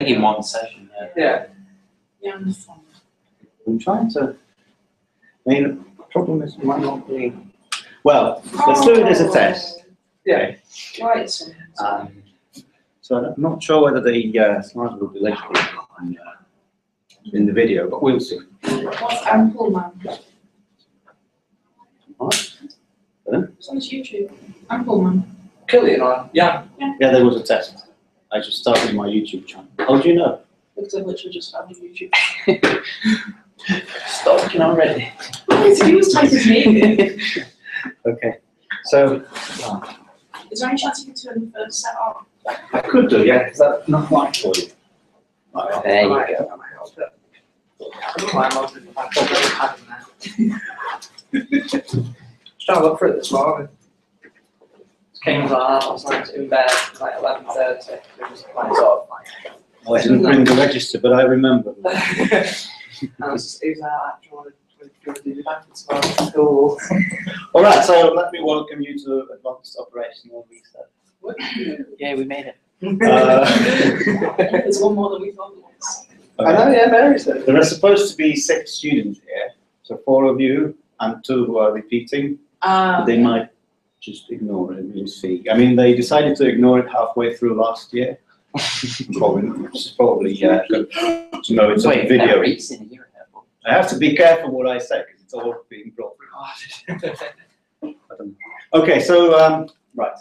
think in one session. Yeah. Yeah, I understand. I'm trying to. I mean, the problem is it might not be. Well, let's do it as a test. Yeah. Right, so. So I'm not sure whether the slides will be linked in the video, but we'll see. What's Ample Man? What? It's on YouTube. Ample Man. Killian or yeah. Yeah, there was a test. I just started my YouTube channel. How do you know? Because I've literally just found a YouTube. Stalking already. He was type his name in. Okay. So Is there any chance you can turn the first set on? I could do, yeah, because that's not right for you. Right, There you Right, go. I might help it. I don't know why I'm not doing that. Just trying to look for it this morning. Came as last night in bed, like 11:30. It was like sort of like. Oh, I didn't bring the register, but I remember. And it was actually to do back in school. All right, so let me welcome you to Advanced Operational Research. Yeah, we made it. There's one more than we thought there was. I know, yeah, Mary said. There are supposed to be 6 students here, so 4 of you and 2 who are repeating. They might just ignore it and we'll see. I mean, they decided to ignore it halfway through last year. Probably good to know it's on video. I have to be careful what I say because it's all being broadcast. Okay, so right.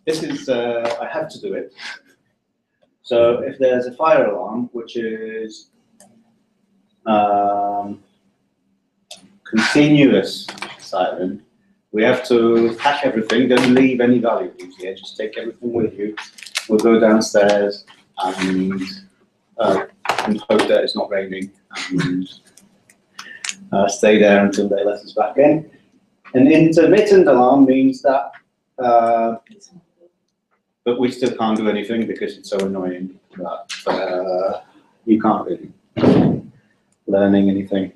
This is I have to do it. So if there's a fire alarm, which is continuous siren, we have to pack everything, don't leave any valuables here, just take everything with you. We'll go downstairs and hope that it's not raining and stay there until they let us back in. An intermittent alarm means that, but we still can't do anything because it's so annoying that you can't really learning anything.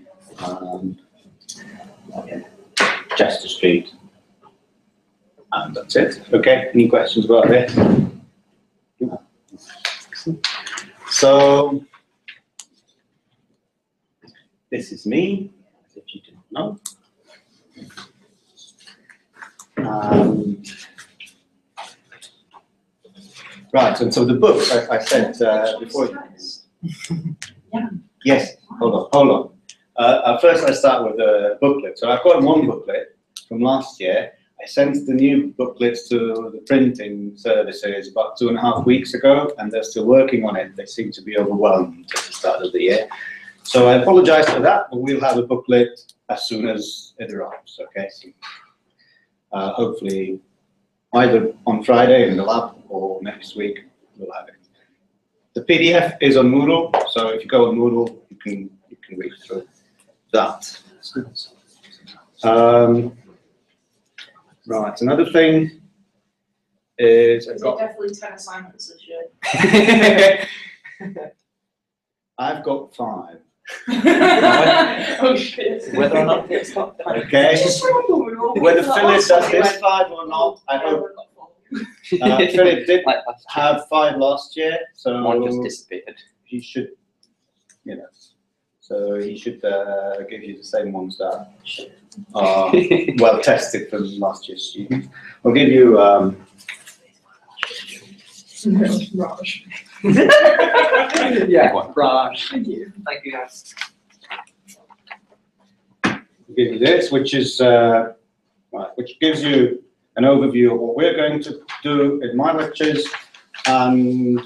Gesture speed. And that's it. Okay, any questions about this? So, this is me, if you didn't know. Right, and so the book I said before. Yeah. Yes, hold on. First I start with a booklet. So I've got one booklet from last year. I sent the new booklets to the printing services about 2.5 weeks ago, and they're still working on it. They seem to be overwhelmed at the start of the year. So I apologize for that, but we'll have a booklet as soon as it arrives, okay? So, hopefully either on Friday in the lab or next week we'll have it. The PDF is on Moodle, so if you go on Moodle, you can read through that. Right, another thing is I've got definitely 10 assignments this year. I've got 5. Oh shit. Whether or not it's not Okay. Whether Philip does this 5 or not, I hope. Philip did have 5 last year, so one just disappeared. He should, so he should give you the same ones that are well tested from last year's students. I'll give you. Raj. Yeah, Raj. Thank you. Thank you, guys. I'll give you this, which is which gives you an overview of what we're going to do in my lectures and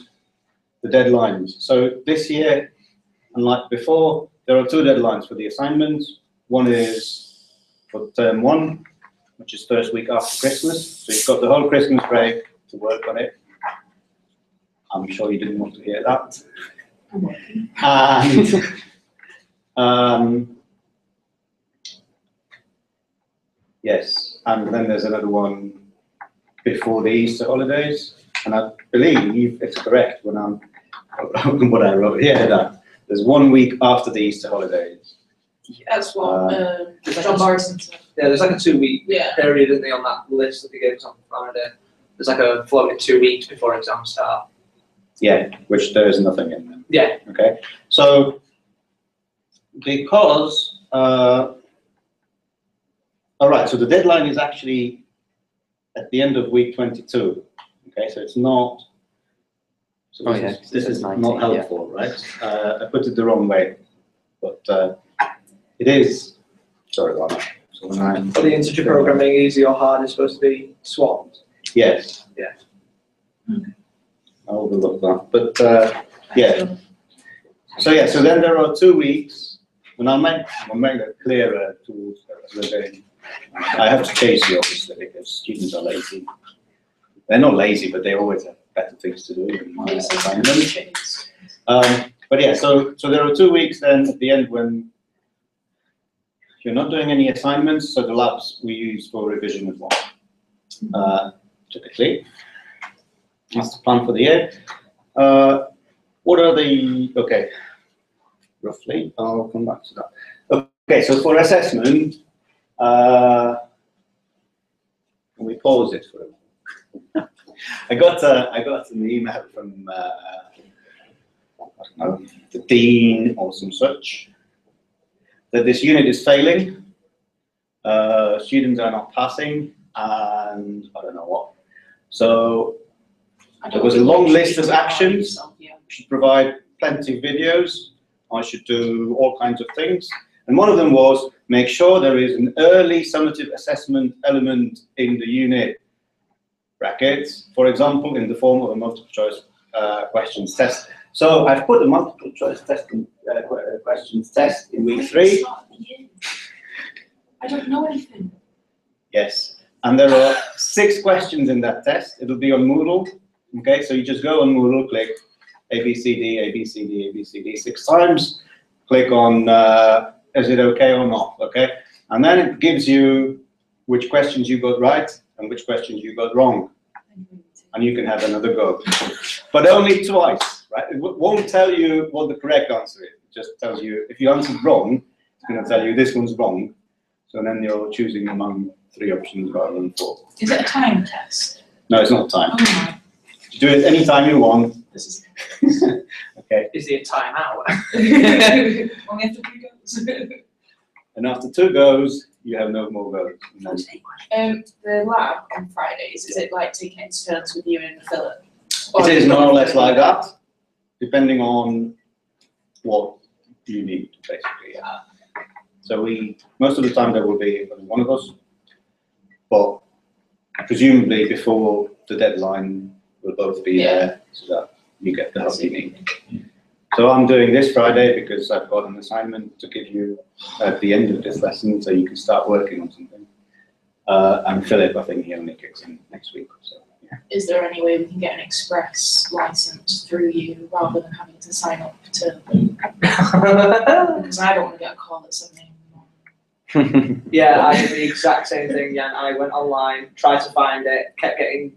the deadlines. So this year, unlike before, there are 2 deadlines for the assignments. One is for term 1, which is first week after Christmas. So you've got the whole Christmas break to work on it. I'm sure you didn't want to hear that. And yes, and then there's another one before the Easter holidays. And I believe it's correct when I'm what I wrote here, that there's 1 week after the Easter holidays. That's what John Morrison said. Yeah, there's like a 2-week Yeah. period, isn't there, on that list that they gave us on Friday. There's like a floating 2 weeks before exams start. Yeah, which there is nothing in them. Yeah. Okay, so because, all right, so the deadline is actually at the end of week 22. Okay, so it's not. So Oh, this yeah, is, this is 19, not yeah. helpful, right? I put it the wrong way, but it is. Sorry about that. So when I, For the integer programming, easy or hard is supposed to be swapped. yes. Yeah. I overlooked that, but yeah. So yeah, so then there are 2 weeks, and I'll make it clearer towards the day. I have to chase you obviously because students are lazy. They're not lazy, but they always have better things to do than my assignments. But yeah, so there are 2 weeks then at the end when you're not doing any assignments, so the labs we use for revision as well. Typically, that's the plan for the year. What are the, okay, roughly, I'll come back to that. Okay, so for assessment, can we pause it for a moment? I got an email from, I don't know, the dean or some such, that this unit is failing, students are not passing, and I don't know what. So there was a long list of actions. I should provide plenty of videos. I should do all kinds of things. And one of them was make sure there is an early summative assessment element in the unit brackets, for example, in the form of a multiple choice questions test. So I've put a multiple choice questions test in week 3. I don't know anything. Yes. And there are 6 questions in that test. It'll be on Moodle. Okay, so you just go on Moodle, click A, B, C, D, A, B, C, D, A, B, C, D 6 times. Click on is it okay or not, okay? And then it gives you which questions you got right and which questions you got wrong. And you can have another go. But only twice, right? It won't tell you what the correct answer is. It just tells you, if you answered wrong, it's going to tell you this one's wrong. So then you're choosing among 3 options rather than 4. Is it a time test? No, it's not time. Oh my. You do it anytime you want. This is Okay. Is it a timeout? only after 3 goes. And after 2 goes, you have no more goes. And then The lab on Fridays, is it like taking it in turns with you and Philip? it is more or less like that, depending on what you need, basically. Yeah. So most of the time there will be one of us, but presumably before the deadline we'll both be there so that you get the help you need. So I'm doing this Friday because I've got an assignment to give you at the end of this lesson so you can start working on something. And Philip, I think he only kicks in next week. So, yeah. Is there any way we can get an express license through you rather than having to sign up to? Because I don't want to get a call at 7 a.m. Yeah, I did the exact same thing, Jan. I went online, tried to find it, kept getting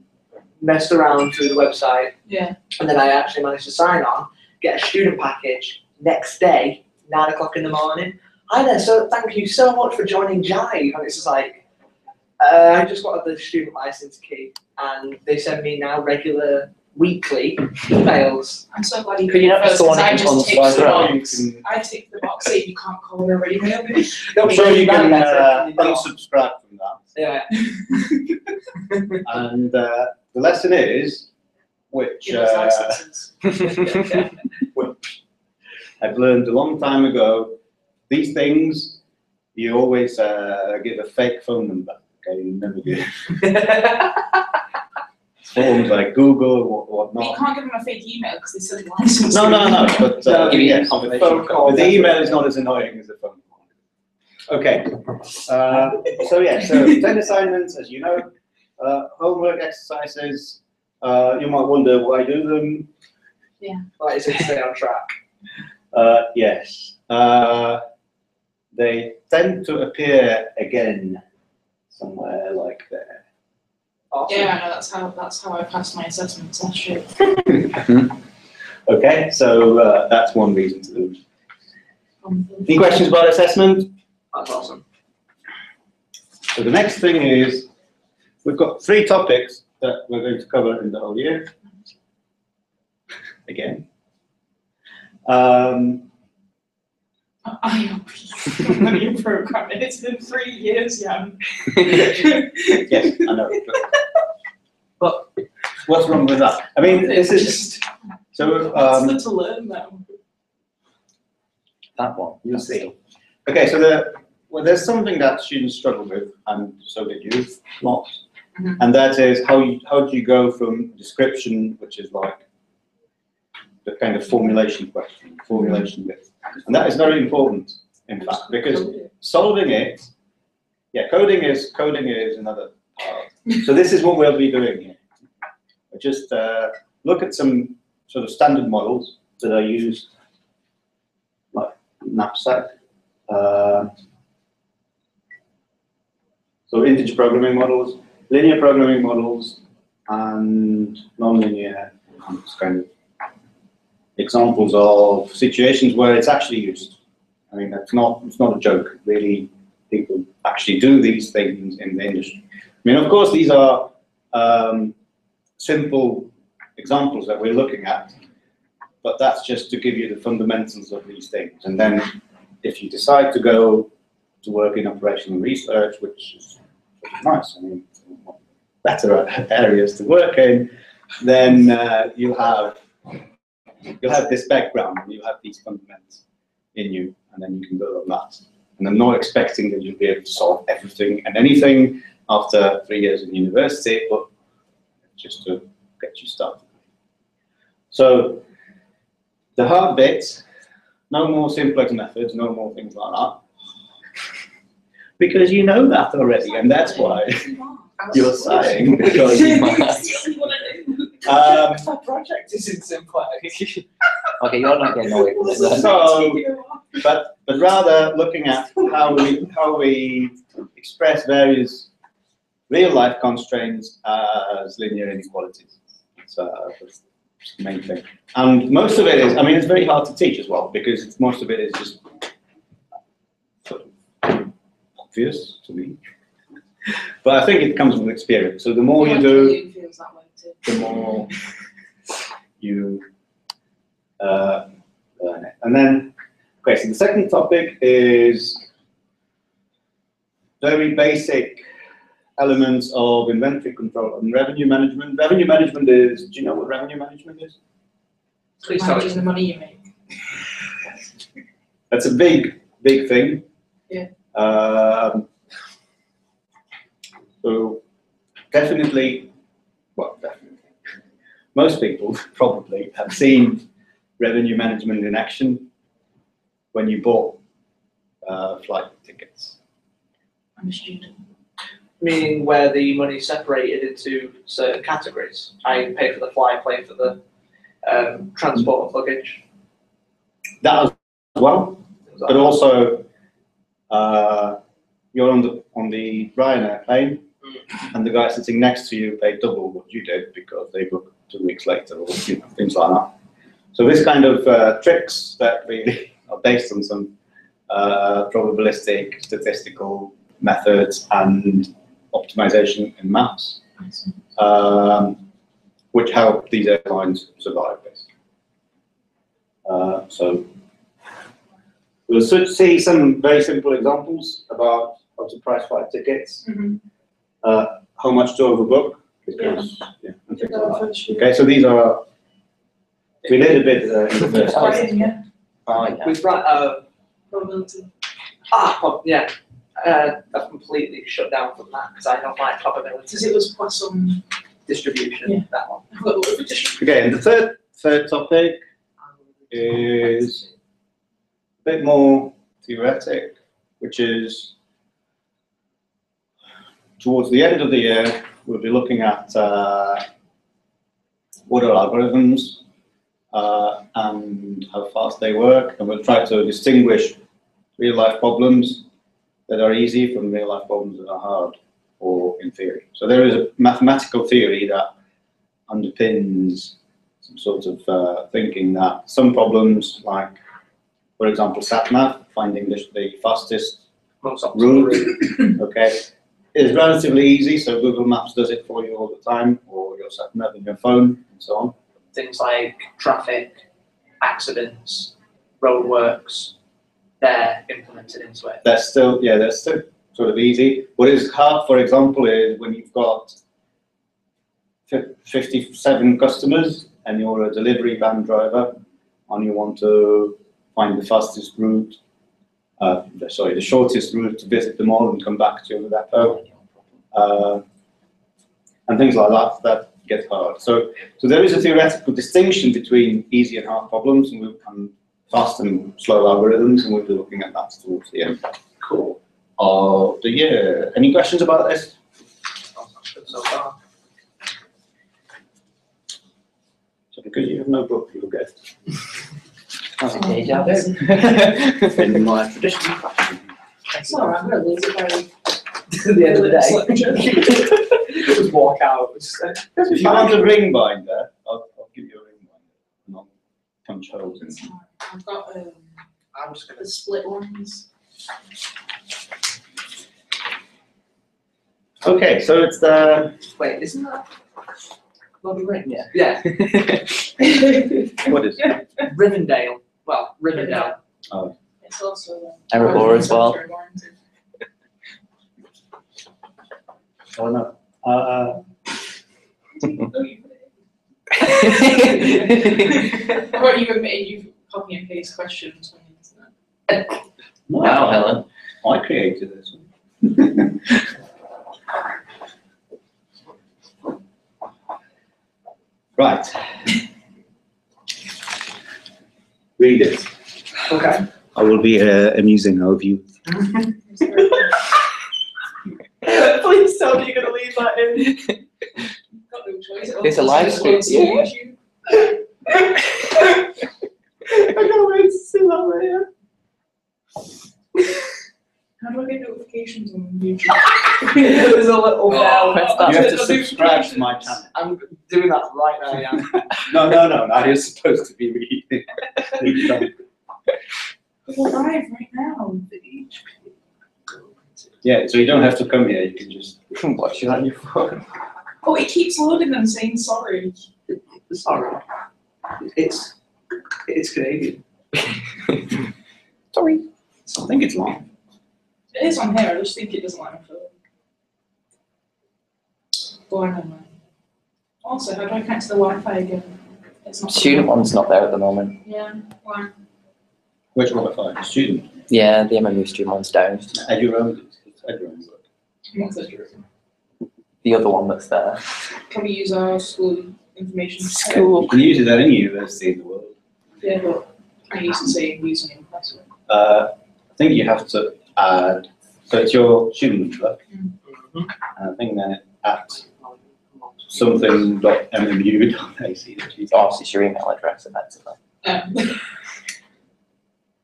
messed around through the website. Yeah. And then I actually managed to sign on, get a student package next day, 9 o'clock in the morning. Hi there, so thank you so much for joining Jive. And it's just like, I just got the student license key and they send me now regular weekly emails. I'm so glad you Could you not first, just go on 'cause I it just on ticked the Skype? box. I ticked the box saying you can't call over email me. I'm sure you can unsubscribe from that. Yeah. And the lesson is, which Give us licenses. which I've learned a long time ago, these things, you always give a fake phone number, okay? You never give forms like Google or But you whatnot. can't give them a fake email because they said license. No, but No, give you yes, confirmation phone call. but the email is not as annoying as the phone call. Okay, so yeah, so 10 assignments, as you know, homework exercises. You might wonder why I do them. Like, is it stay on track? Yes, they tend to appear again somewhere like there. Awesome. Yeah, I know, that's how I passed my assessments last year. Okay, so that's one reason to do. Any questions about assessment? That's awesome. So the next thing is, we've got 3 topics that we're going to cover in the whole year. again. I know you're programming. It's been 3 years, Jan. Yes, I know. But what's wrong with that? I mean, this is just so. that's to learn though. That one. You'll see. Okay, so there's something that students struggle with, and so did you, not. Mhm. And that is how do you go from description, which is like the kind of formulation question, formulation bit, and that is very important, in fact, because solving it, yeah, coding is another part. So this is what we'll be doing here. Just look at some sort of standard models that are used, like Knapsack. So integer programming models, linear programming models, and nonlinear kind of examples of situations where it's actually used. I mean, it's not a joke. Really, people actually do these things in the industry. I mean, of course, these are simple examples that we're looking at, but that's just to give you the fundamentals of these things. And then if you decide to go to work in operational research, which is nice, I mean, better areas to work in, then you'll have this background, and you'll have these fundamentals in you, and then you can build on that. And I'm not expecting that you'll be able to solve everything and anything after 3 years in university, but just to get you started. So the hard bits, no more simplex methods, no more things like that. Because you know that already, and that's why you're saying, because you might. My project is in simplex. Okay, you're not getting away from it. then. So, but rather looking at how we express various real-life constraints as linear inequalities. So that's the main thing. And most of it is, I mean, it's very hard to teach as well, because most of it is just sort of obvious to me. But I think it comes with experience. So the more you do, It feels that way too. the more you learn it. And then, okay, so the second topic is very basic elements of inventory control and revenue management. Revenue management is, do you know what revenue management is? Please tell Managing me. the money you make. That's a big thing. Yeah. So definitely, well, definitely, most people probably have seen revenue management in action when you bought flight tickets. I'm a student. Meaning where the money is separated into certain categories. I pay for the flight, pay for the transport of luggage. That as well, but also you're on the Ryanair plane, and the guy sitting next to you paid double what you did because they booked 2 weeks later, or things like that. So this kind of tricks that really are based on some probabilistic statistical methods and optimization in maths, which help these airlines survive, basically. So we'll see some very simple examples about how to price flight tickets, how much to overbook, because, and things like that. Okay, so these are, we did a bit in the first. Oh, yeah. We've got Probability. yeah. I've completely shut down from that because I don't like probability Because it was Poisson. distribution. Yeah. That one. Okay, and the third topic is a bit more theoretic, which is towards the end of the year, we'll be looking at what are algorithms and how fast they work, and we'll try to distinguish real-life problems that are easy from real-life problems that are hard, or in theory. So there is a mathematical theory that underpins some sort of thinking that some problems, like, for example, sat-nav, finding the fastest route, okay, is relatively easy. So Google Maps does it for you all the time, or your sat-nav in your phone, and so on. things like traffic, accidents, roadworks, they're implemented into it. That's still sort of easy. What is hard, for example, is when you've got 57 customers and you're a delivery van driver and you want to find the fastest route, the shortest route to visit them all and come back to your depot, and things like that, that get hard. So there is a theoretical distinction between easy and hard problems and fast and slow algorithms, and we'll be looking at that towards the end. Cool. Of the year. Any questions about this? So far. So because you have no book, you'll get That's a deja vu. in my traditional fashion. It's alright, I'm gonna lose it by At the end of the day. Just walk out. If you want a ring binder, I'll give you a ring binder and I'll punch holes in. I've got I'm just gonna. the split ones. Okay, so it's the Wait, isn't that Bobby Ring? Yeah. Yeah. what is it? Rivendell. Well, Rivendell. Oh, It's also Erebor as well. warranted. oh no. Oh, I won't even admit you copy and paste questions on the internet. Wow, Helen. I created this one. Right. Read it. Okay. I will be amusing of you. Please tell me you're gonna leave that in. Got no choice. It's a live stream, yeah. I can't wait to see that later. How do I get notifications on YouTube? There's a little bell. press that. You have to subscribe to my channel. I'm doing that right now, yeah. No, that is supposed to be reading. We're live right now. Yeah, so you don't have to come here, you can just Watch it on your phone. Oh, it keeps loading and saying sorry. Sorry. It's Canadian. Sorry. I think it's long. It is on here, I just think it doesn't let me fill it. Oh, I know mine. Also, how do I connect to the Wi-Fi again? It's not. Student one's not there at the moment. Yeah, why? Which Wi-Fi? Student. Yeah, the MMU student one's down. Eduroam. Eduroam. What's it? The other one that's there. Can we use our school information? You can use it at any university in the world. Yeah, but I used to say username and password. I think you have to add, so it's your student number. Mm-hmm. And I think they're at something.mmu.ac. Oh, so it's your email address, effectively.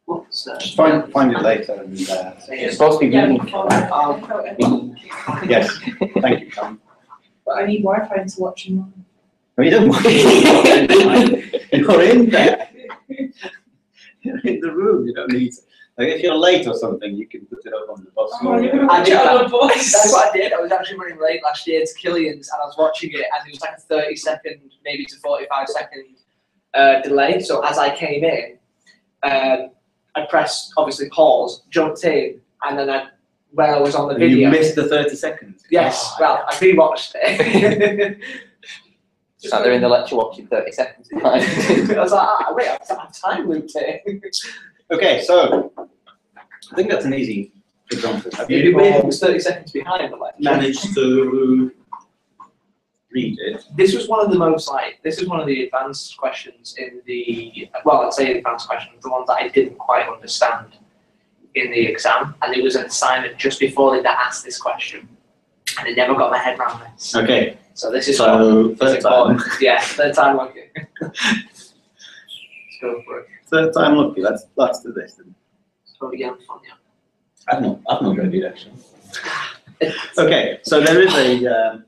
What's that? Just find it later and It's supposed to be Yeah, unique. yes, thank you, Tom. but I need Wi-Fi to watch them. No, you don't want You're in there. You're in the room, you don't need to. Like if you're late or something, you can put it up on the bus. Oh, you're gonna I watch did it on that. the voice. That's what I did. I was actually running late last year to Killian's and I was watching it and it was like a 30-second, maybe to 45-second delay. So as I came in, I pressed obviously pause, jumped in, and then where I was on the And you video. missed the 30 seconds. Yes, well, I rewatched it. Sat there in the lecture watching 30 seconds behind. I was like, wait, I've time looped it. Okay, so I think that's an easy example. Have Maybe you it was 30 seconds behind the lecture. managed to read it? This was one of the most this is one of the advanced questions in the, well, I'd say advanced questions, the ones that I didn't quite understand in the exam. And it was an assignment just before they asked this question. And I never got my head around this. Okay, So this is so third time. Yeah, third time lucky. Let's go for it. Third time lucky, let's do this. So again, fun, yeah. I've not read it actually. Okay, so there is a,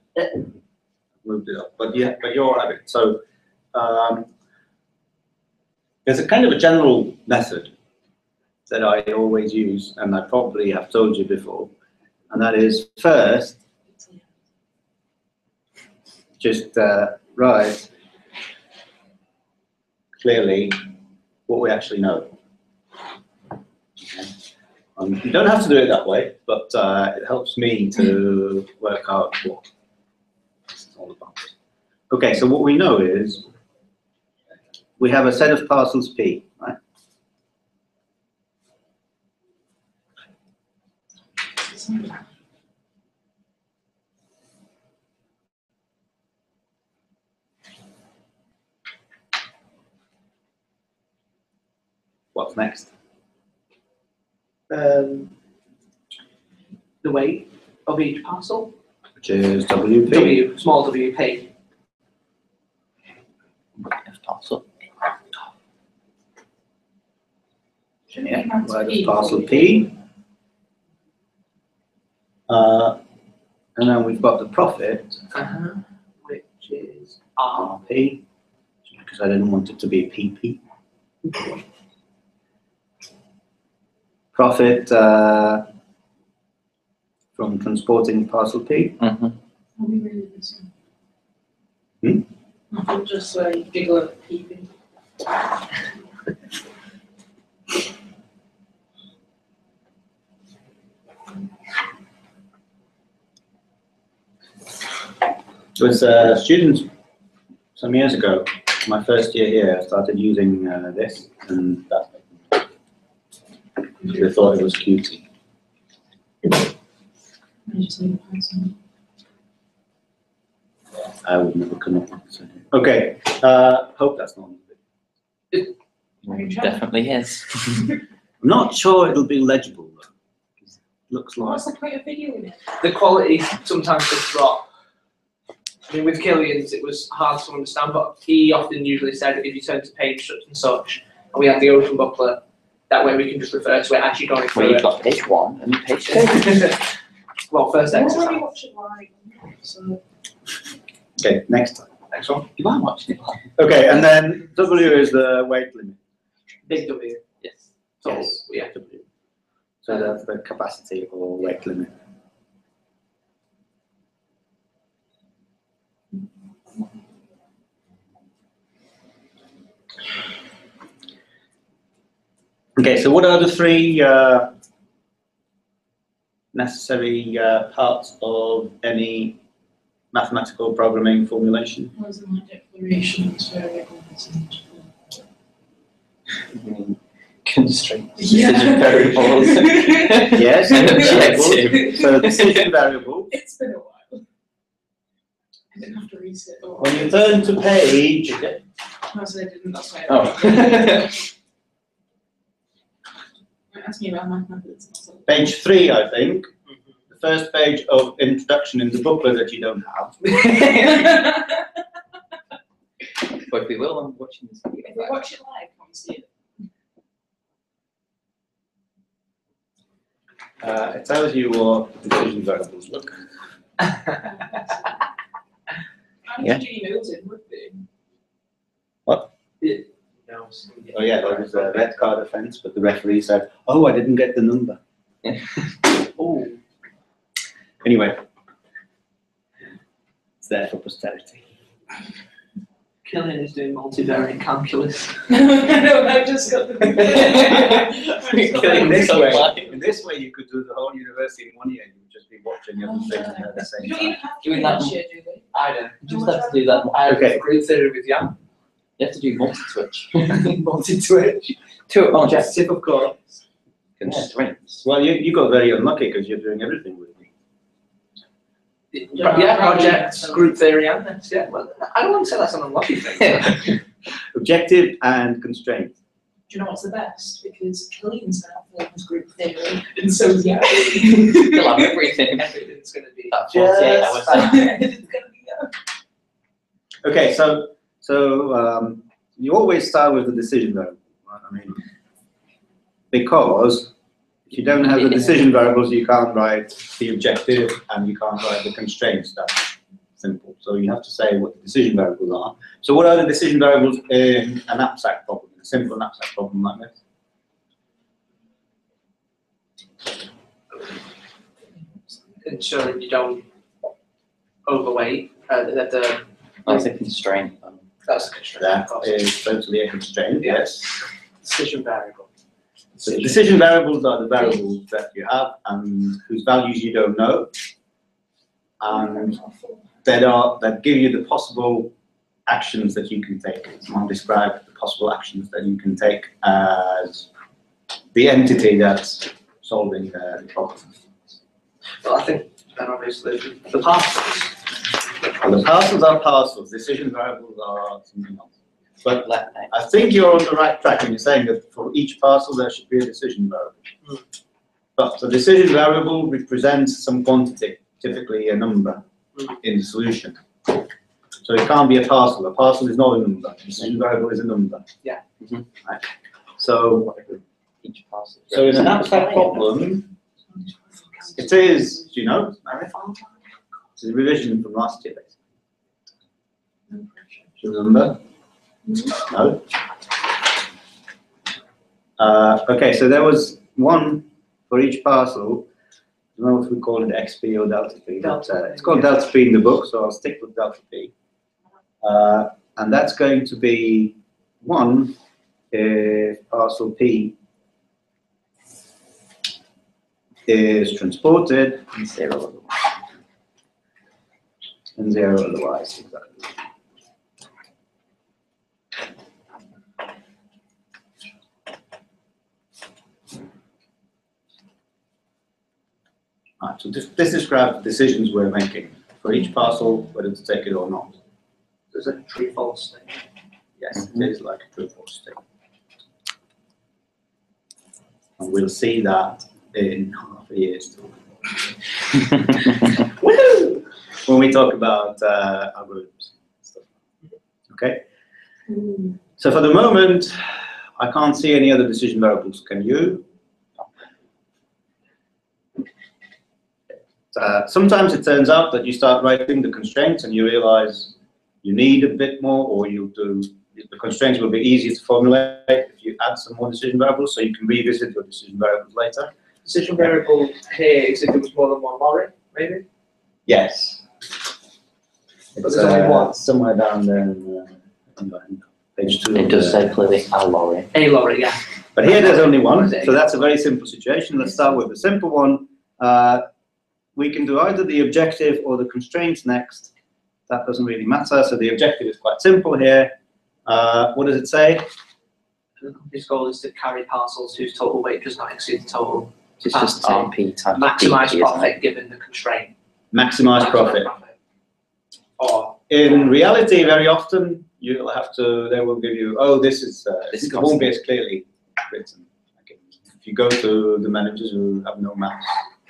moved it up, but you're at it. So there's a kind of a general method that I always use, and I probably have told you before, and that is first, just write clearly what we actually know. Okay. You don't have to do it that way, but it helps me to work out what it's all about. Okay, so what we know is we have a set of parcels P, right? What's next? The weight of each parcel. Which is WP. W, small WP. Parcel. Yeah, word of parcel P. And then we've got the profit, Which is R. RP, because I didn't want it to be PP. Profit from transporting parcel P. Mm-hmm. Are we really listening? Hmm? I thought just giggle at peeping. With students some years ago, my first year here, I started using this, and they thought it was cutesy. I just need to find some. I would never come up with it. Okay, hope that's not. Definitely is. I'm not sure it'll be legible though. It looks like. What's the point of video in it? The quality sometimes does drop. I mean, with Killian's, it was hard to understand, but he often usually said if you turn to page such and such, and we have the open booklet, that way we can just refer to it as you're going Well, through you've it. got page 1 and page 2. Well, first I exercise. already watched it live, so Okay, next time. Next one. You are watching it live. Okay, and then W is the weight limit. Big W. Yes. So, Yes. yeah. W. So that's the capacity or weight limit. Okay, so what are the three necessary parts of any mathematical programming formulation? was in my declarations variables and Constraints. Yeah. Decision variables. Yes, Objective. so decision variable. It's been a while. I didn't have to reset it. When you turn to page, No, so I didn't, that's why. Oh. Ask me about mathematics. page 3, I think, the first page of introduction in the booklet that you don't have. But we will, I'm watching this. If we watch it live, can we see it? It tells you what decision variables look. How Yeah. did you note it? Would be. No, Oh yeah, there was a red card offence, but the referee said, "Oh, I didn't get the number." Oh. Anyway, it's there for posterity. Killian is doing multivariate calculus. No, I've just got the. Killing this way. In this way, you could do the whole university in 1 year. You would just be watching everything at the We same don't time. even have to Doing do that- that shit, do we? I don't. You just have to do that. I have Okay. a group theory with Jan. You have to do multi-switch. Multi-twitch. Two at once, yes. Tip of course. Constraints. Well, you got very unlucky because you're doing everything with me. Yeah, projects, group theory, and this. Yeah, well, I don't want to say that's an unlucky thing. Objective and constraint. Do you know what's the best? Because Killian's now forms group theory, and so is Yara. You'll have everything. Everything's going to be That 48 hours. It's gonna be Okay, so you always start with the decision variable. Right? I mean, because if you don't have the decision variables, you can't write the objective and you can't write the constraints. That's simple. So you have to say what the decision variables are. So what are the decision variables in a knapsack problem, a simple knapsack problem like this? ensuring you don't overweight. That's a constraint. That's the constraint. That is totally a constraint, yes. Decision variable. So decision variables are the variables that you have and whose values you don't know, and that give you the possible actions that you can take. I'll describe the possible actions that you can take as the entity that's solving the problem. Well, I think then obviously the parcels. And the parcels are parcels, decision variables are something else. But I think you're on the right track when you're saying that for each parcel there should be a decision variable. But the decision variable represents some quantity, typically a number in the solution. So it can't be a parcel. A parcel is not a number. A decision variable is a number. Yeah. Right. So Each parcel. So in an Knapsack problem, it is, do you know, it's a revision from last year, basically. Do you remember? No? Okay, so there was one for each parcel. I don't know if we call it XP or delta P. It's called delta P in the book, so I'll stick with delta P. And that's going to be 1 if parcel P is transported And 0 otherwise. and 0 otherwise. Exactly. Right, so this describes the decisions we're making for each parcel, whether to take it or not. There's a true false thing. Yes, it is like a true false statement. And we'll see that in half a year's time. Woo! When we talk about algorithms. Stuff. Okay? So for the moment, I can't see any other decision variables. Can you? Sometimes it turns out that you start writing the constraints and you realize you need a bit more, or the constraints will be easier to formulate if you add some more decision variables, so you can revisit your decision variables later. Decision variable here is if there was more than one lorry, maybe? Yes. But there's only one. Somewhere down there in page 2. It does say clearly a lorry. A lorry, yeah. But here there's only one, so that's a very simple situation. Let's start with the simple one. We can do either the objective or the constraints next. That doesn't really matter. So the objective is quite simple here. What does it say? The company's goal is to carry parcels whose total weight does not exceed the total It's just RP times maximize DP, isn't profit it? given the constraint. Maximize profit. Or In reality, very often you'll have to. They will give you. Oh, this it won't be as clearly written. Okay. If you go to the managers who have no maths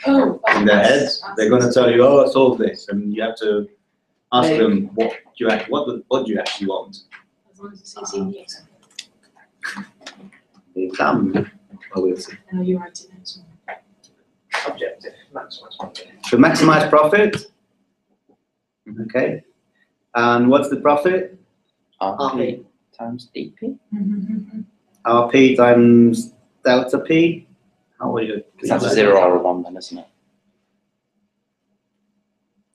in their heads, they're going to tell you, "Oh, solve this," and you have to ask them what do you actually want. As long as it's easy in the example. The exam, well, we'll see. I know you write it next one. objective, maximize profit. So maximize profit. Okay. And what's the profit? RP times DP. RP times delta P. How will you? That's a 0 or a 1 then, isn't it?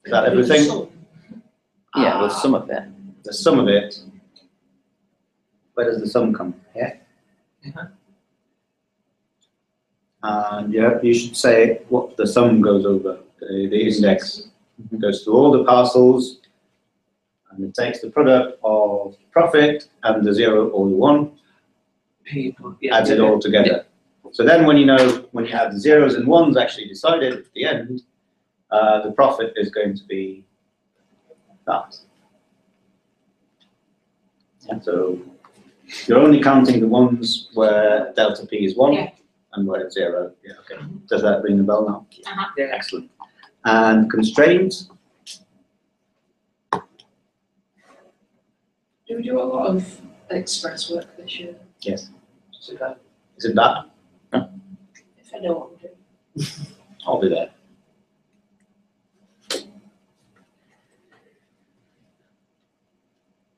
Is that everything? Yeah, with some of it. The sum of it. Where does the sum come? Here. And you should say what the sum goes over. The index goes to all the parcels, and it takes the product of profit and the 0 or the 1, adds it all together. So then when you have the zeros and ones actually decided at the end, the profit is going to be that. And so you're only counting the ones where delta P is 1 and where it's 0. Yeah, okay. Does that ring the bell now? Yeah. Excellent. And constraints. Do we do a lot of express work this year? Yes. Super. Is it that? If I know what I'm doing. I'll be there.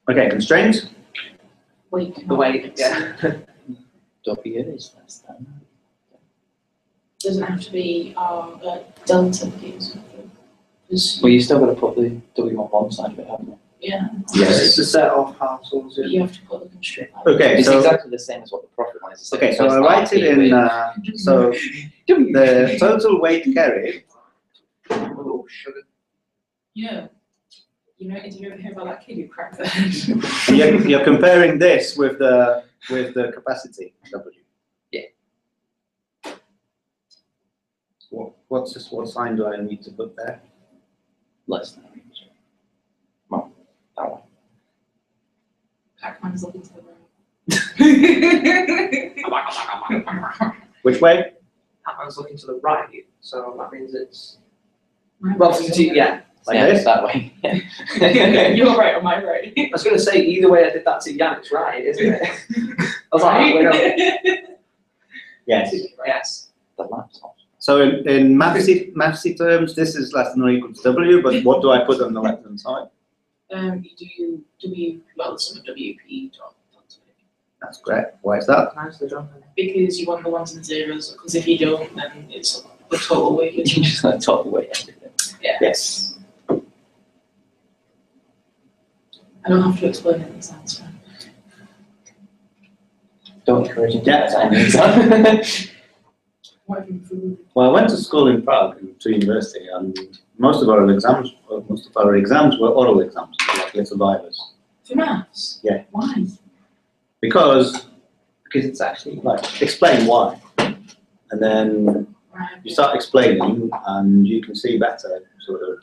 Okay, constraints. Weight. The weight, yeah. W is less than. Doesn't have to be delta P or something. Well, you still got to put the W on one side of it, haven't you? Yeah. Yes. It's a set of parcels. But you have to put the constraint. Okay, It's so exactly the same as what the profit line is. okay, so I write it in. So the total weight carried. Oh, sugar. Yeah. Did you ever hear about that kid who cracked the head? You're comparing this with the capacity W. Yeah. What sign do I need to put there? Less than well, that one. Pac-Man's looking to the right. Which way? Pac-Man's looking to the right, so that means it's My well, right's yeah. Like Yeah, this? it's that way. okay, you're right on my right. I was going to say either way I did that to Jan, it's right, isn't it? I was like, wait up. Yes. Yes. The lap's off. So in mathsy terms, this is less than or equal to W, but what do I put on the left hand side? You do the sum of WP dot. That's correct. Why is that? Nicely done. Because you want the ones and zeros, because if you don't, then it's the total weight. You just like total weight everything. Yeah. Yes. I don't have to explain it, sounds fine. Don't encourage him to Yeah. design an exam. What have you improved? Well, I went to school in Prague, to university, and most of our exams were oral exams, like little divers. For maths? Yeah. Why? Because it's actually like explain why, and then Right. you start explaining, and you can see better sort of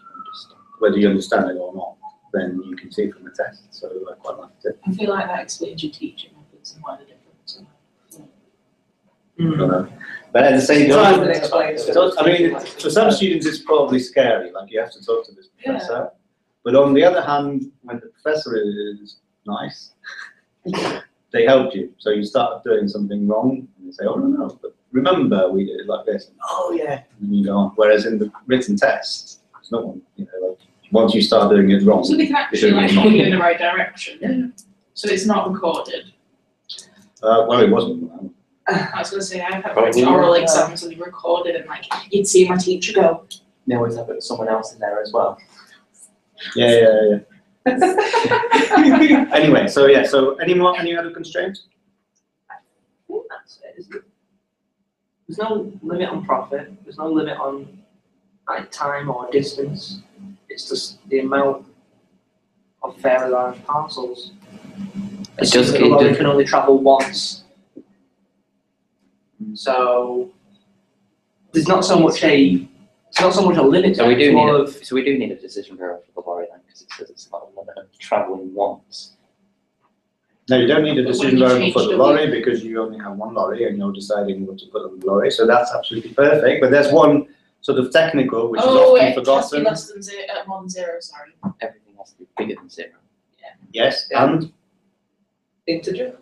whether you understand it or not. Then you can see from the test. So I quite liked it. I feel like that explains your teaching methods and why the difference. I don't know. But at the same It time, explains I mean, for some students it's probably scary, like you have to talk to this professor. But on the other hand, when the professor is nice, they help you. So you start doing something wrong, and they say, "Oh no, but remember we did it like this." Oh yeah, and you go on. Whereas in the written test, it's not one. Like once you start doing it wrong, So they can actually like point you in the right direction. Yeah. So it's not recorded. well, it wasn't. I was going to say, I've had Probably oral not. exams and they recorded and like, you'd see my teacher go, They always have someone else in there as well. Yeah. Anyway, so yeah. So any other constraints? I think that's it, isn't it? There's no limit on profit. There's no limit on like time or distance. It's just the amount of fairly large parcels. The lorry can only travel once. So there's not so much a limit. So we do it's more need a decision bureau for the lorry then, because it says it's not a limit of travelling once. No, you don't need a But decision when you variable change for the the lorry because you only have one lorry and you're deciding what to put on the lorry. So that's absolutely perfect. But there's one sort of technical which is often it has to be forgotten. less than more than zero, sorry. Everything has to be bigger than 0. Yes, Yeah. and integer.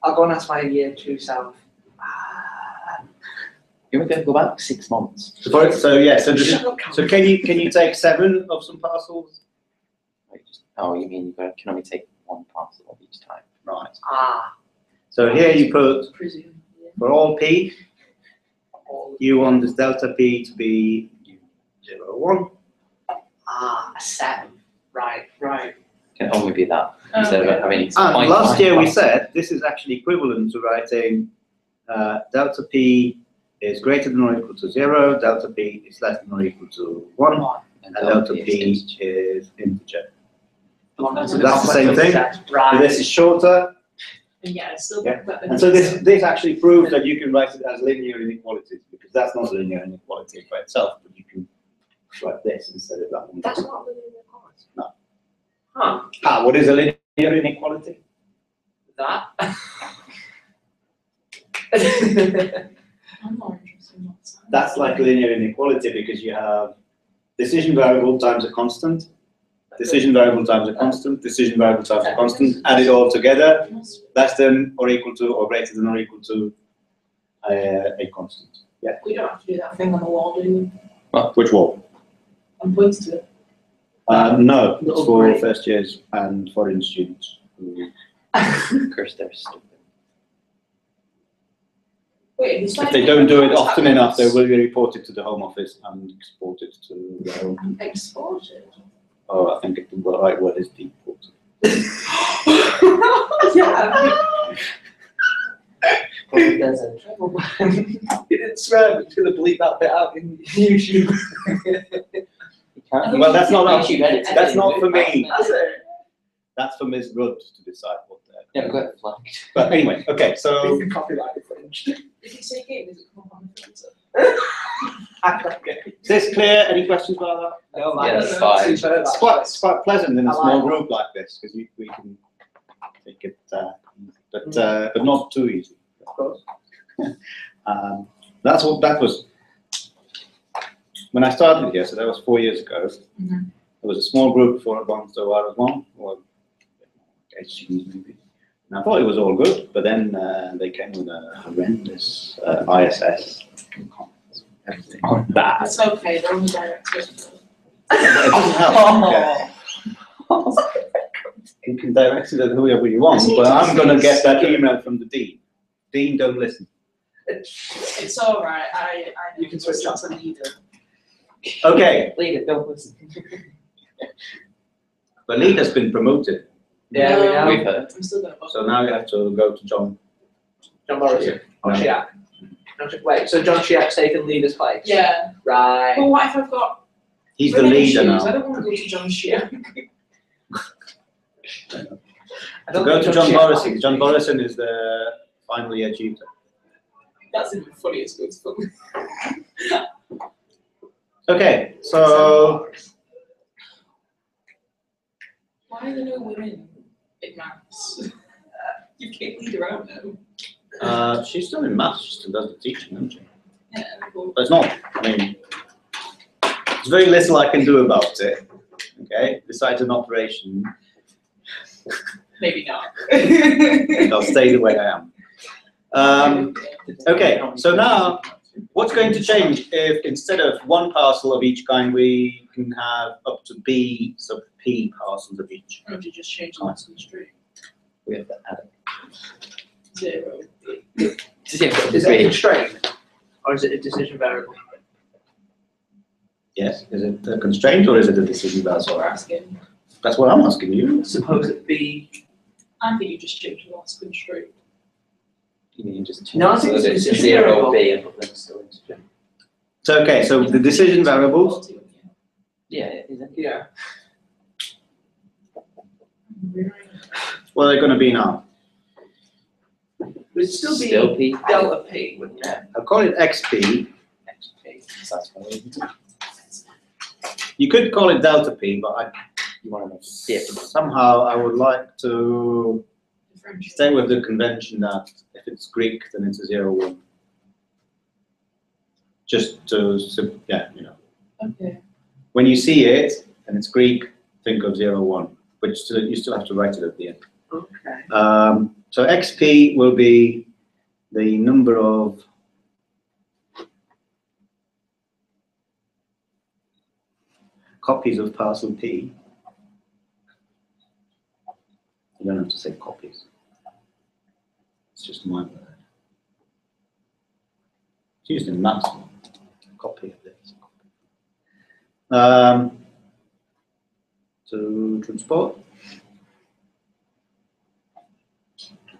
I'll go and ask my year 2 self. Here we go back 6 months. So can you take 7 of some parcels? Oh, you mean you can only take 1 parcel of each time? Right. So So here you put Presume. Yeah. for all p, you want this delta p to be 0, 1. a 7. Right. Can only be that. Instead of having And last year we said this is actually equivalent to writing delta p is greater than or equal to 0, delta p is less than or equal to 1, and delta p is integer. So that's the same thing. Right. This is shorter, And yeah, it's still Yeah. better. and so this actually proves that you can write it as linear inequalities, because that's not a linear inequality by itself, but you can write this instead of that one. That's not linear inequality. No. Huh. What is a linear inequality? That. I'm more interested in what's that. That's like linear inequality because you have decision variable times a constant, decision variable times a constant, decision variable times a constant, add it all together, less than or equal to or greater than or equal to a constant. Yeah. We don't have to do that thing on the wall, do we? Which wall? I'm pointing to it. No, it's Little for grey. first years and foreign students. Of course, they're stupid. Wait, If they don't do it often enough, they will be reported to the Home Office and exported to their own. Exported? Oh, I think the right word is deported. Yeah. There's a travel ban. You didn't swear, but you're gonna bleep that bit out in YouTube. Well, that's not YouTube editing. that's not for me. That's it. That's for Ms. Rudd to decide what they're. Yeah, got it flagged. But anyway, okay, so Copyright infringed. If you say game, does it come up on the filter? is this clear? Any questions about that? No, Yeah, it's fine. It's quite pleasant in a I small like it. group like this because we can take it, but not too easy. Of course. That's what that was. When I started here, so that was 4 years ago. Mhm. There was a small group for advanced OR as well, or HGs maybe. And I thought it was all good, but then they came with a horrendous ISS. Everything bad. It's okay, they're on the directorate. It doesn't help. You can direct it at whoever you want, but I'm going to get that email from the dean. Dean, don't listen. It's alright, I know. You can switch It's a leader. Okay, Leader, don't listen. the lead has been promoted, Yeah, we know. We've heard. I'm still gonna vote. so now you have to go to John. John Morrison. Or No. Shiak. Wait, so John Shiak's taken leader's place? Yeah, Right. but what if I've got He's the women leader issues? now. I don't want to go to John Shear. I So don't go think to John Shiak Morrison. likes John me. Morrison is the final year tutor. That's even funny, it's good fun. Okay, so Why are there no women in maths? You can't lead her out now. she's still in maths. She still does the teaching, isn't she? Yeah, well, But it's not. I mean, there's very little I can do about it. Okay, besides an operation, maybe not. I'll stay the way I am. Okay, so now what's going to change if instead of one parcel of each kind, we can have up to B sub P parcels of each? Or would you just change the last constraint? We have to add 0. it. Is it a constraint? Or is it a decision variable? Yes. Is it a constraint or is it a decision That's variable? what we're asking. That's what I'm asking you. Suppose it be. I think you just change the last constraint. You mean just No, I change think so it's a that it's decision 0 variable. B and put them still into. So okay, so the decision variables. Yeah, is it? Yeah. What are they going to be now? Would still be Still P. delta P, wouldn't it? Yeah. I'll call it XP. XP. That's what we do. You could call it delta P, but You want to make it somehow I would like to Differentiate. stay with the convention that if it's Greek, then it's a 0-1. Just to, yeah, you know. Okay. When you see it and it's Greek, think of 0-1, but you still have to write it at the end. Okay. So XP will be the number of copies of parcel P. You don't have to say copies. It's just my word. It's used in maths. Copy of this. To transport.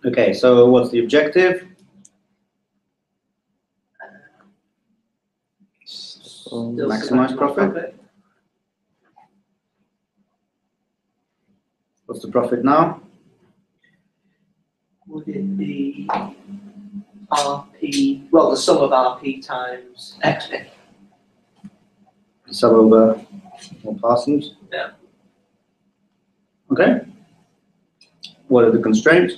Okay, so what's the objective? Still Maximize profit. What's the profit now? Would it be RP, well, the sum of RP times XP? Sub over more parcels. Yeah. Okay. What are the constraints?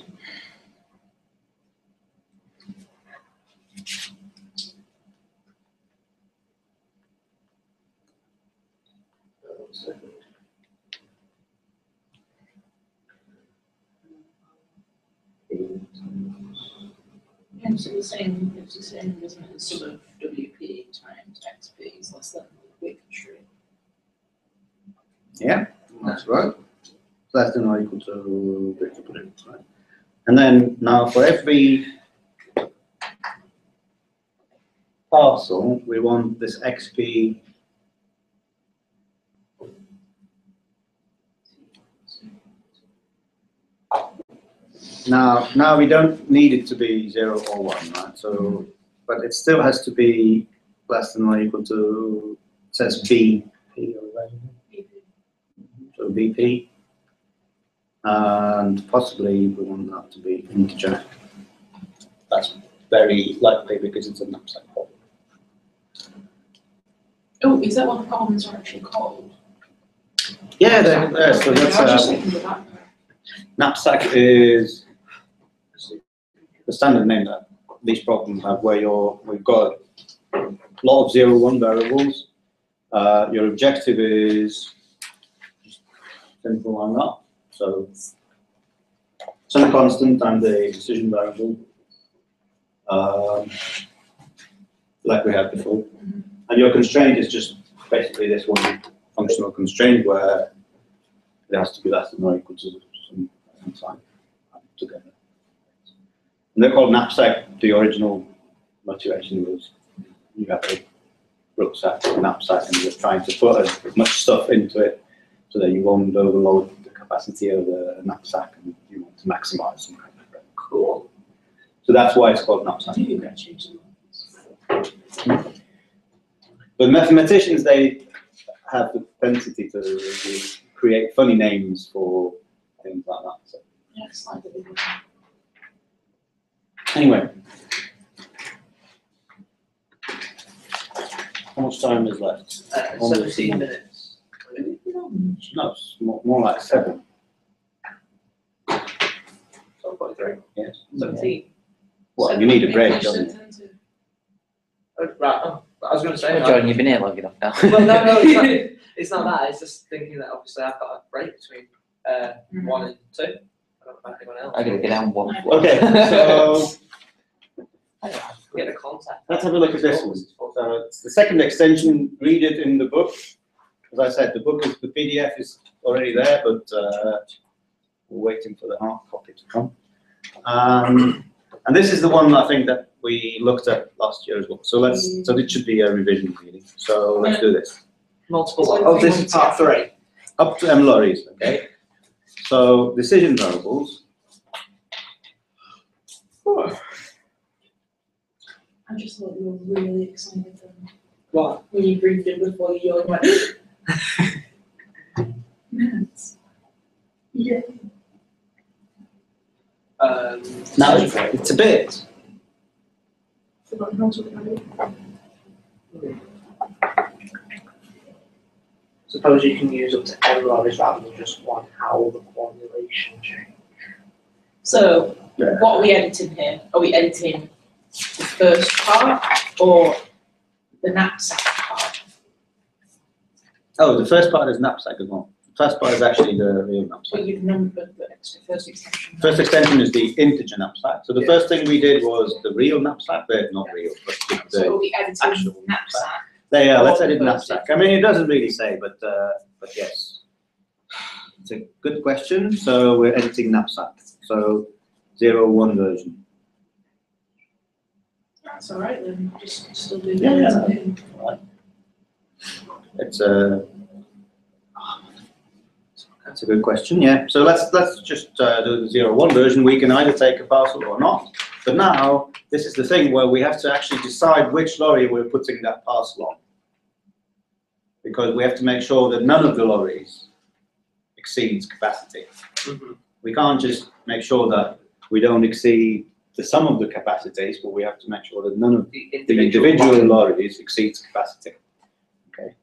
Yeah, so the same, it's the same, isn't it? The sum of WP times XP is less than the weight constraint. Yeah, that's right. Less than or equal to right? And then now for every parcel, we want this XP now we don't need it to be 0 or 1, right? So, but it still has to be less than or equal to, it says BP, so BP, and possibly we want that to be integer. That's very likely because it's a knapsack problem. Oh, is that what the problems are actually called? Yeah, so I was just that's thinking of that. knapsack is the standard name that these problems have, where we've got a lot of 0, 1 variables. Your objective is just simple like that. So some constant and a decision variable, like we had before. And your constraint is just basically this one functional constraint where it has to be less than or equal to some sign together. And they're called knapsack. The original motivation was you have a rucksack, a knapsack, and you're trying to put as much stuff into it so that you won't overload the capacity of the knapsack, and you want to maximize some kind of cool. So that's why it's called knapsack. But mathematicians, they have the propensity to really create funny names for things like that. So. Yeah, it's like the big one. Anyway, how much time is left? 17 minutes. No, it's more like 7. So 43. Yes. 17. Well, you need a break, don't you? Right. Oh, I was going to say. John, you've been here long enough now. Well, no, it's not that. It's just thinking that obviously I've got a break between 1 and 2. I don't know about anyone else. I'm gonna get down one. Okay, so Get the contact. let's have a look at this one. So it's the second extension. Read it in the book. As I said, the PDF is already there, but we're waiting for the hard copy to come. And this is the one I think that we looked at last year as well. So it should be a revision really. So let's do this. Multiple. Oh, this is part 3. Up to M lorries, okay? So decision variables. I just thought you were really excited then. What? When you briefed it before you went. Yes. Yeah. Now it's a bit. Forgotten how to do it. Suppose you can use up to n lorries rather than just one. How will the formulation change? So, what are we editing here? Are we editing the first part or the knapsack part? Oh, the first part is knapsack as well. The first part is actually the real knapsack. But you've numbered the first extension. First extension is the integer knapsack. So the first thing we did was the real knapsack, but not real, but So the are we editing actual knapsack? there, yeah, let's or edit the knapsack. first I mean, it doesn't really say, but yes. It's a good question. So we're editing knapsack. So 0.1 version. That's all right then. Just still do Yeah, that. yeah. Right. It's a that's a good question. Yeah. So let's just do the 0.1 version. We can either take a parcel or not. But now this is the thing where we have to actually decide which lorry we're putting that parcel on, because we have to make sure that none of the lorries exceeds capacity. Mm-hmm. We can't just make sure that we don't exceed the sum of the capacities, but we have to make sure that none of the individual lorries exceeds capacity. Okay.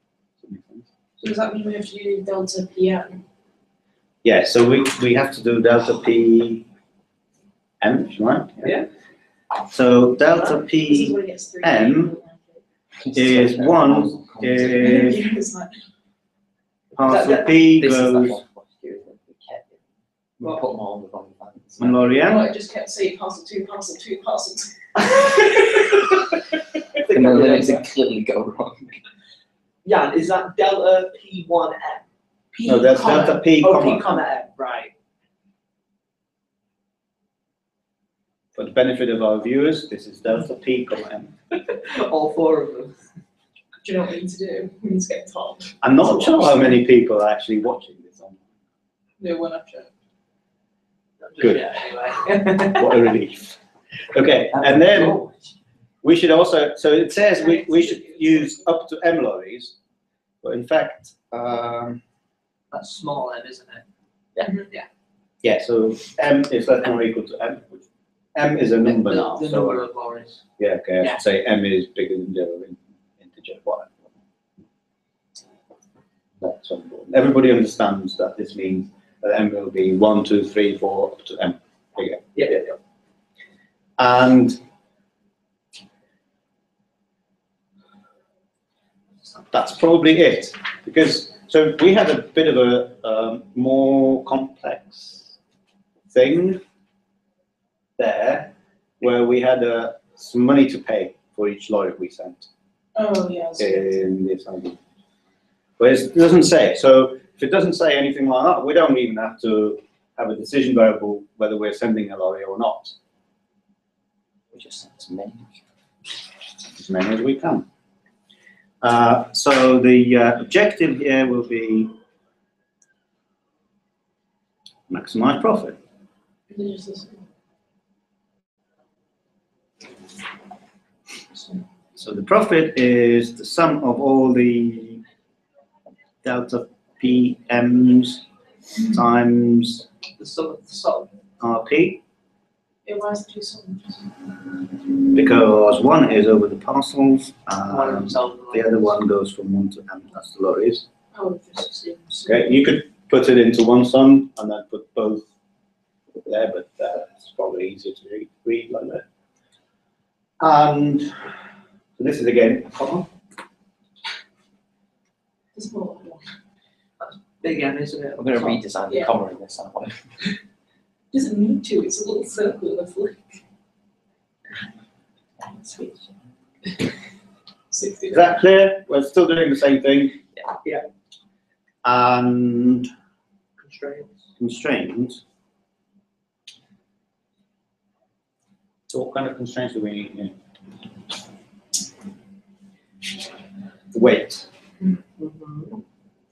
So does that mean we have to do delta PM? Yeah, so we have to do delta P M, right? Yeah. So delta This is P where it gets 3. M is 1 is It's like, parcel P This is that goes one posture that we kept it. We put them all on the wrong lines. on lorry oh, M. I just kept saying parcel 2, parcel 2, parcel 2. And the limits that clearly go wrong. Jan, is that delta P1M? P No, that's comma. delta P Oh, comma P comma M, right. For the benefit of our viewers, this is delta P, M. All 4 of them. Do you know what we need to do? We need to get told. I'm not sure how many people are actually watching this online. No one up yet. Good. Yeah, anyway. What a relief. Okay, and then we should also, so it says we should use up to M lorries, but in fact, That's small M, isn't it? yeah, so M is less than or equal to M, which M is a number now. The so number of lorries. yeah, okay, I Yeah. should say M is bigger than 0 in integer y. That's important. Everybody understands that this means that M will be 1, 2, 3, 4, up to M bigger. Yeah. And that's probably it, because so we had a bit of a more complex thing there, where we had some money to pay for each lorry we sent Oh, yeah. in this idea. But it doesn't say. So if it doesn't say anything like that, we don't even have to have a decision variable whether we're sending a lorry or not. We just sent as As many as we can. So the objective here will be maximize profit. So the profit is the sum of all the delta PMs times The sum of the sum. RP, It was 2 sums. because one is over the parcels One of and themselves. the other one goes from 1 to M, that's the lorries. Oh, just assumes. Okay, you could put it into one sum and then put both there, but it's probably easier to read like that. And so this is again a comma. There's more than one. Big M, isn't it? We're going to redesign the Yeah. comma in this, aren't we? Doesn't need to, it's a little circle with a flick. Sweet. 60. Is that clear? We're still doing the same thing. Yeah. And Constraints. constraints. So what kind of constraints do we need here? Weight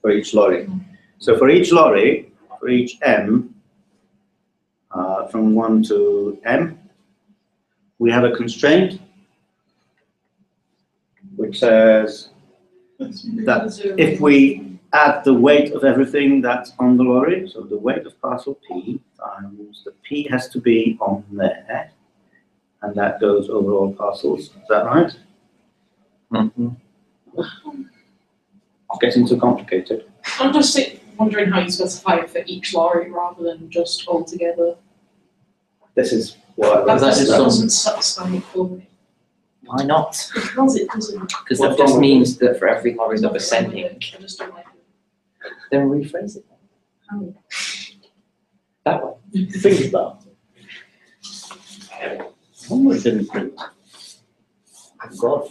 for each lorry. So for each lorry, for each M, from 1 to M, we have a constraint which says that if we add the weight of everything that's on the lorry, so the weight of parcel P times the P has to be on there, and that goes over all parcels. Is that right? Mm-hmm. It's getting too complicated. I'm just wondering how you specify it for each lorry rather than just all together. This is what That That is doesn't satisfy me for me. Why not? Because it doesn't. Because What's that just wrong with means that for every lorry that we're sending, I just don't like it. then rephrase it How? that way. think about. Homework didn't print. Oh God.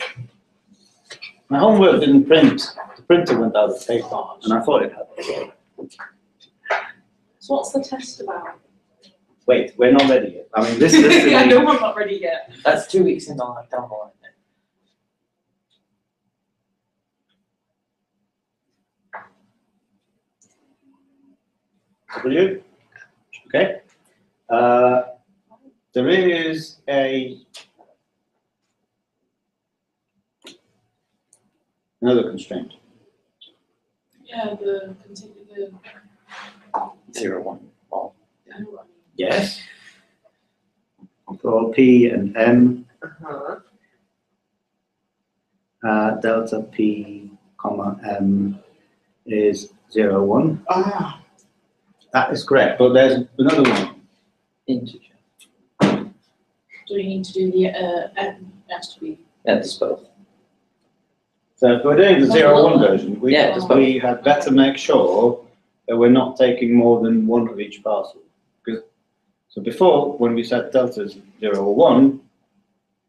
My homework didn't print. The printer went out of paper, and I thought it had. So what's the test about? Wait, we're not ready yet. I mean, this is. I know I'm not ready yet. That's 2 weeks in down the line. W. Okay. There is another constraint. Yeah, the 0, 1. Well, I know what I mean. Yes. For all P and M, delta P, comma M is 0, 1. Ah. That is correct, but there's another one. integer. Do we need to do the M has to be? Yeah, there's both. So if we're doing the 0, 1 version, we had better make sure that we're not taking more than one of each parcel. So before, when we said delta is 0 or 1,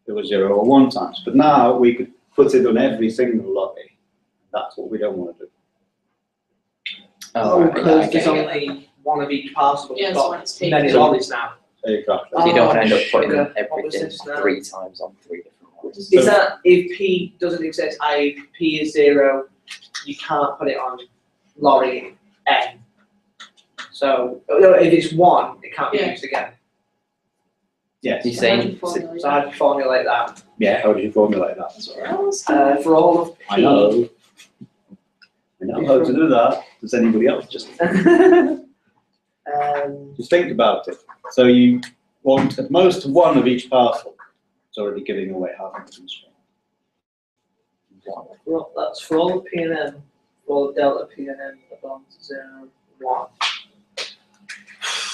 it was 0 or 1 times. But now we could put it on every single lorry. That's what we don't want to do. Oh, right, because yeah, there's okay. only one of each parcel. Yeah, We've so got when it's taken. many lorries now. Exactly. So you don't want to end up Oh, putting sugar. What was everything this now? 3 times on 3 different lines. Is that if P doesn't exist, i.e. if P is 0, you can't put it on lorry N. So if it's 1, it can't be Yeah. used again. Yes. You're saying, So how do you formulate that? Yeah, how do you formulate that? That's what I was For all of P. I know how to do that. Does anybody else just think about it? So you want at most 1 of each parcel. It's already giving away half of the constraint. Well, that's for all of P and M, for all of delta P and M above 0, 1.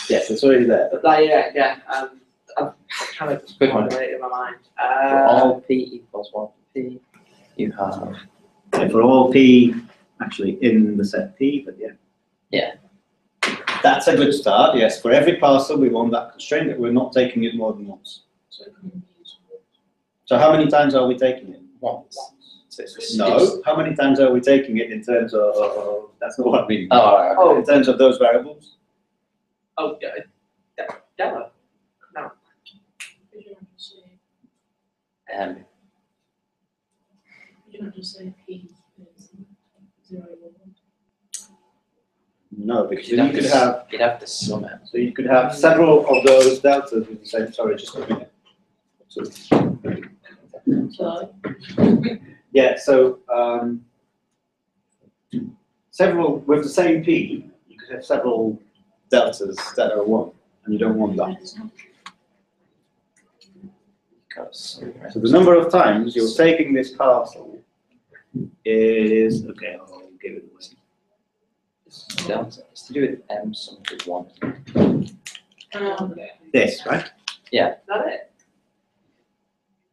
Yes, it's already there. But that, yeah. I've kind of Good one. formulated in my mind. for all P equals 1 P, you have, Yeah, for all P, actually in the set P, but yeah. Yeah. That's a good start, yes. For every parcel, we want that constraint that we're not taking it more than once. So it can be used. So how many times are we taking it? once. So it's No, how many times are we taking it in terms of, that's not what I mean. Oh, Oh. In terms of those variables? Oh, delta. Could you not just say, could you not just say P is 0, 1? No, because you'd then you could have, you'd have to sum it. so you could have several of those deltas with the same, sorry, just a minute. So, So, yeah, so several, with the same P, you could have several deltas that are 1, and you don't want that. So the number of times you're taking this parcel is, okay, I'll give it away. Delta. It's to do with M summed with 1. okay. This, right? Is that it?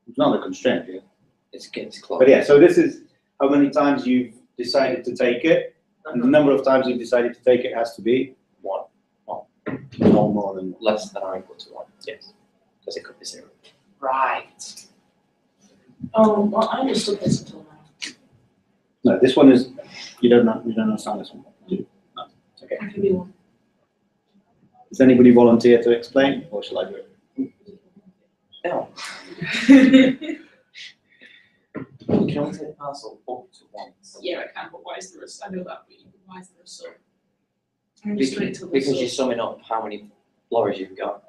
It's not a constraint here. It's close. But yeah, so this is how many times you've decided to take it, and the number of times you've decided to take it has to be 1. no more than 1. Less than or equal to 1. Yes. Because it could be 0. Right. Oh, well, I understood this until now. No, this one is, you don't understand this one. Do you? No. Okay. It could be 1. Does anybody volunteer to explain, or shall I do it? No. You can only take a parcel up to once. Yeah, I can, but why is there a, I know that, but why is there a sum? I understood it till the Because sum. you're summing up how many lorries you've got.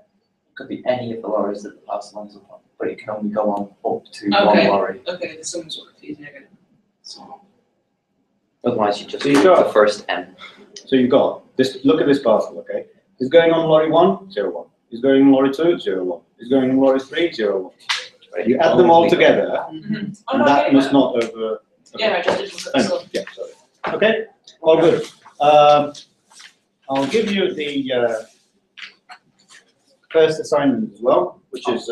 It could be any of the lorries that the parcel ends up on, but it can only go on up to 1 Okay. lorry. Okay, the sums were confusing again. So, Otherwise, you just So you've do got- the first M. So you've got this, look at this parcel, okay? Is going on lorry 1, 0, 1. Is going on lorry 2, 0, 1. Is going on lorry 3, 0, 1. Right? You add them all together, oh, and no, I that get must it. not over. Yeah, I just did look at the Oh, no, sum. yeah, sorry. Okay, all good. I'll give you the first assignment as well, which is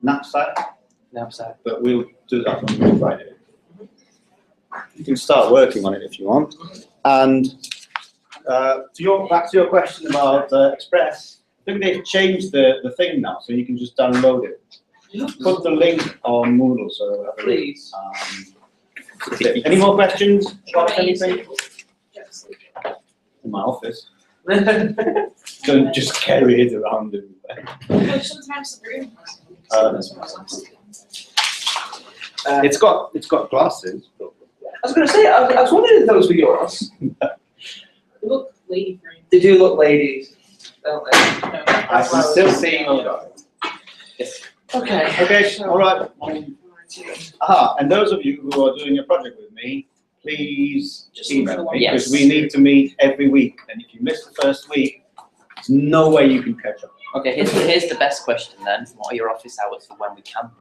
Knapsack, Knapsack. but we'll do that on Friday. You can start working on it if you want. And back to your question about Express, I think they've changed the thing now, so you can just download it. Put the link on Moodle, so have a look. Please. Any more questions about Try anything? Yes. In my office. Don't just carry it around everywhere. No, sometimes the room has them, so that's what I was asking. It's got glasses. But I was going to say, I was wondering if those were yours. They look lady framed. They do look ladies, don't they? No. I can still see them. Yes. Okay. Okay, all right. And those of you who are doing your project with me, please Just look for the email one. me, because Yes. we need to meet every week. And if you miss the first week, there's no way you can catch up. Okay, here's the best question then. What are your office hours for when we can?